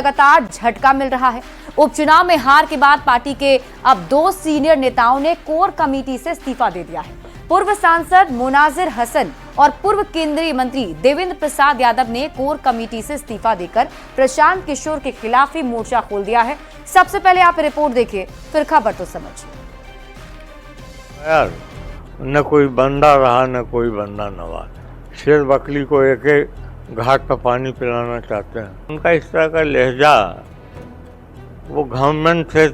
लगातार झटका मिल रहा है। उपचुनाव में हार के बाद पार्टी के अब 2 सीनियर नेताओं ने कोर कमेटी से इस्तीफा दे दिया है। पूर्व सांसद मुनाजिर हसन और पूर्व केंद्रीय मंत्री देवेंद्र प्रसाद यादव ने कोर कमेटी से इस्तीफा देकर प्रशांत किशोर के खिलाफ ही मोर्चा खोल दिया है। सबसे पहले आप रिपोर्ट देखिए, फिर खबर तो समझिए। यार न कोई बंदा रहा न कोई बंदा नवाज। शेर बकरी को एक घाट पर पानी पिलाना चाहते हैं। उनका इस तरह का लहजा वो गवर्नमेंट से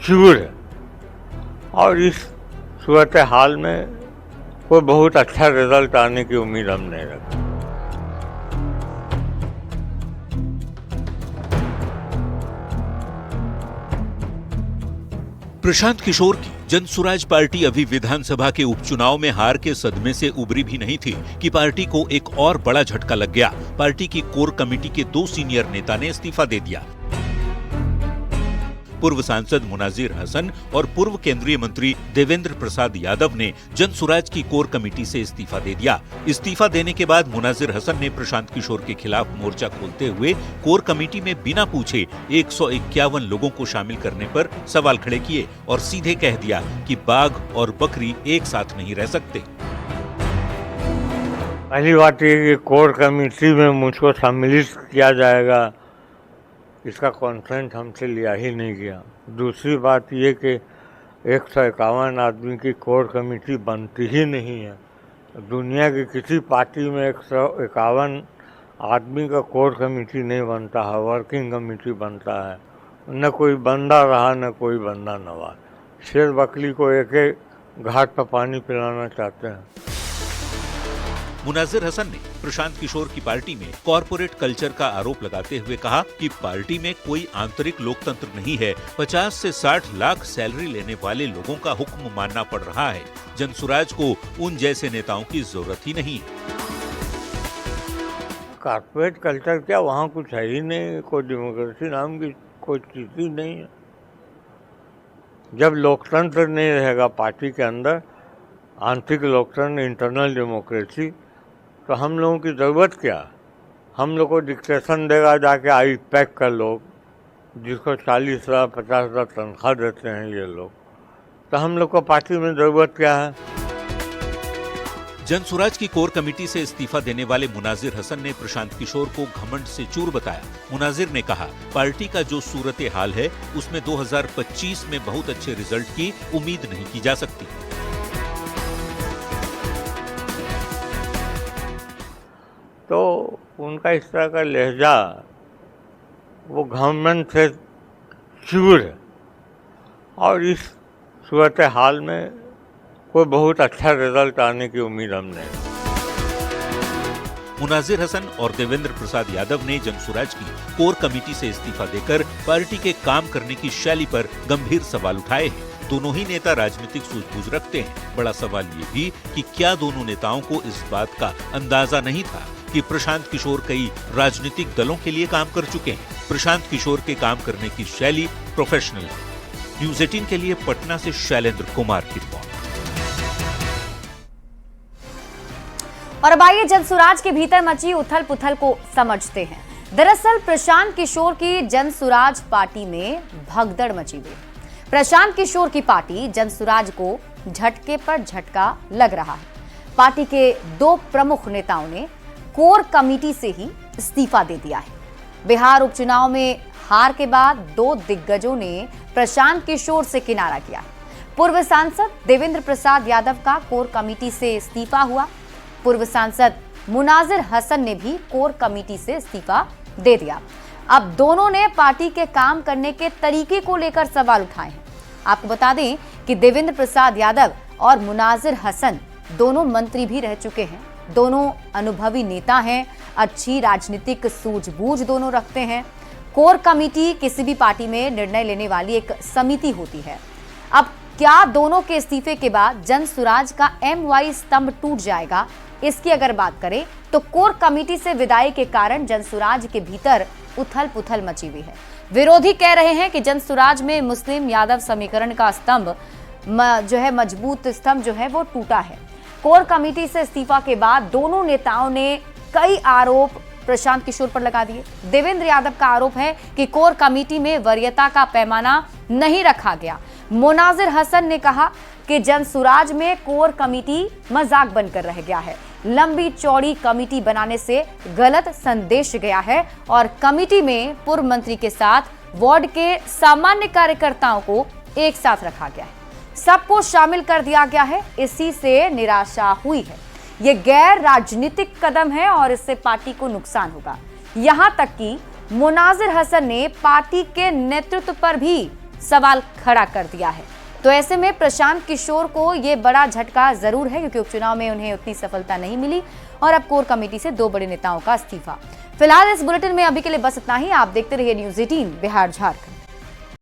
चूर है और इस सूरत हाल में कोई बहुत अच्छा रिजल्ट आने की उम्मीद हम नहीं रखते। प्रशांत किशोर की जनसुराज पार्टी अभी विधानसभा के उपचुनाव में हार के सदमे से उबरी भी नहीं थी कि पार्टी को एक और बड़ा झटका लग गया। पार्टी की कोर कमेटी के 2 सीनियर नेता ने इस्तीफा दे दिया। पूर्व सांसद मुनाजिर हसन और पूर्व केंद्रीय मंत्री देवेंद्र प्रसाद यादव ने जनसुराज की कोर कमेटी से इस्तीफा दे दिया। इस्तीफा देने के बाद मुनाजिर हसन ने प्रशांत किशोर के खिलाफ मोर्चा खोलते हुए कोर कमेटी में बिना पूछे 151 लोगों को शामिल करने पर सवाल खड़े किए और सीधे कह दिया कि बाघ और बकरी एक साथ नहीं रह सकते। पहली बात ये कि कोर कमेटी में मुझको सम्मिलित किया जाएगा, इसका कॉन्सेंट हमसे लिया ही नहीं गया। दूसरी बात ये कि 151 आदमी की कोर कमेटी बनती ही नहीं है। दुनिया की किसी पार्टी में 151 आदमी का कोर कमेटी नहीं बनता है, वर्किंग कमेटी बनता है। न कोई बंदा रहा न कोई बंदा नवाज। शेर बकरी को एक घाट पर पानी पिलाना चाहते हैं। मुनाजिर हसन ने प्रशांत किशोर की पार्टी में कॉरपोरेट कल्चर का आरोप लगाते हुए कहा कि पार्टी में कोई आंतरिक लोकतंत्र नहीं है। 50 से 60 लाख सैलरी लेने वाले लोगों का हुक्म मानना पड़ रहा है। जनसुराज को उन जैसे नेताओं की जरूरत ही नहीं। कॉरपोरेट कल्चर क्या, वहाँ कुछ है ही नहीं। कोई डेमोक्रेसी नाम की कोई चीज ही नहीं है। जब लोकतंत्र नहीं रहेगा पार्टी के अंदर, आंतरिक लोकतंत्र, इंटरनल डेमोक्रेसी, तो हम लोगों की ज़रूरत क्या? हम लोग को डिक्टेशन देगा जाके आईपैक का लोग, जिसको 40,000 50,000 तनख्वाह देते हैं ये लोग, तो हम लोग को पार्टी में ज़रूरत क्या है? जनसुराज की कोर कमेटी से इस्तीफा देने वाले मुनाजिर हसन ने प्रशांत किशोर को घमंड से चूर बताया। मुनाजिर ने कहा, पार्टी का जो सूरत हाल है उसमें 2025 में बहुत अच्छे रिजल्ट की उम्मीद नहीं की जा सकती। तो उनका इस तरह का लहजा वो गवर्नमेंट से चूर है और इस सूरत हाल में कोई बहुत अच्छा रिजल्ट आने की उम्मीद हम नहीं। मुनाजिर हसन और देवेंद्र प्रसाद यादव ने जनसुराज की कोर कमेटी से इस्तीफा देकर पार्टी के काम करने की शैली पर गंभीर सवाल उठाए हैं। दोनों ही नेता राजनीतिक सूझबूझ रखते हैं। बड़ा सवाल ये भी कि क्या दोनों नेताओं को इस बात का अंदाजा नहीं था कि प्रशांत किशोर कई राजनीतिक दलों के लिए काम कर चुके हैं। प्रशांत किशोर के काम करने की शैली प्रोफेशनल है। न्यूज़ 18 के लिए पटना से शैलेंद्र कुमार की रिपोर्ट। और अब आइए जनसुराज के भीतर मची उथल पुथल को समझते हैं। दरअसल प्रशांत किशोर की जनसुराज पार्टी में भगदड़ मची हुई। प्रशांत किशोर की पार्टी जनसुराज को झटके पर झटका लग रहा है। पार्टी के 2 प्रमुख नेताओं ने कोर कमेटी से ही इस्तीफा दे दिया है। बिहार उपचुनाव में हार के बाद 2 दिग्गजों ने प्रशांत किशोर से किनारा किया है। पूर्व सांसद देवेंद्र प्रसाद यादव का कोर कमेटी से इस्तीफा हुआ। पूर्व सांसद मुनाजिर हसन ने भी कोर कमेटी से इस्तीफा दे दिया। अब दोनों ने पार्टी के काम करने के तरीके को लेकर सवाल उठाए हैं। आपको बता दें कि देवेंद्र प्रसाद यादव और मुनाजिर हसन दोनों मंत्री भी रह चुके हैं। दोनों अनुभवी नेता हैं, अच्छी राजनीतिक सूझबूझ दोनों रखते हैं। कोर कमेटी किसी भी पार्टी में निर्णय लेने वाली एक समिति होती है। अब क्या दोनों के इस्तीफे के बाद जनसुराज का MY स्तंभ टूट जाएगा? इसकी अगर बात करें तो कोर कमेटी से विदाई के कारण जनसुराज के भीतर उथल पुथल मची हुई है। विरोधी कह रहे हैं कि जनसुराज में मुस्लिम यादव समीकरण का स्तंभ जो है, मजबूत स्तंभ जो है वो टूटा है। कोर कमेटी से इस्तीफा के बाद दोनों नेताओं ने कई आरोप प्रशांत किशोर पर लगा दिए। देवेंद्र यादव का आरोप है कि कोर कमेटी में वरीयता का पैमाना नहीं रखा गया। मोनाजिर हसन ने कहा कि जनसुराज में कोर कमेटी मजाक बनकर रह गया है। लंबी चौड़ी कमेटी बनाने से गलत संदेश गया है और कमेटी में पूर्व मंत्री के साथ वार्ड के सामान्य कार्यकर्ताओं को एक साथ रखा गया है, सबको शामिल कर दिया गया है। इसी से निराशा हुई है। ये गैर राजनीतिक कदम है और इससे पार्टी को नुकसान होगा। यहां तक कि मोनाजिर हसन ने पार्टी के नेतृत्व पर भी सवाल खड़ा कर दिया है। तो ऐसे में प्रशांत किशोर को ये बड़ा झटका जरूर है, क्योंकि उपचुनाव में उन्हें उतनी सफलता नहीं मिली और अब कोर कमेटी से 2 बड़े नेताओं का इस्तीफा। फिलहाल इस बुलेटिन में अभी के लिए बस इतना ही। आप देखते रहिए न्यूज़ 18 बिहार झारखंड।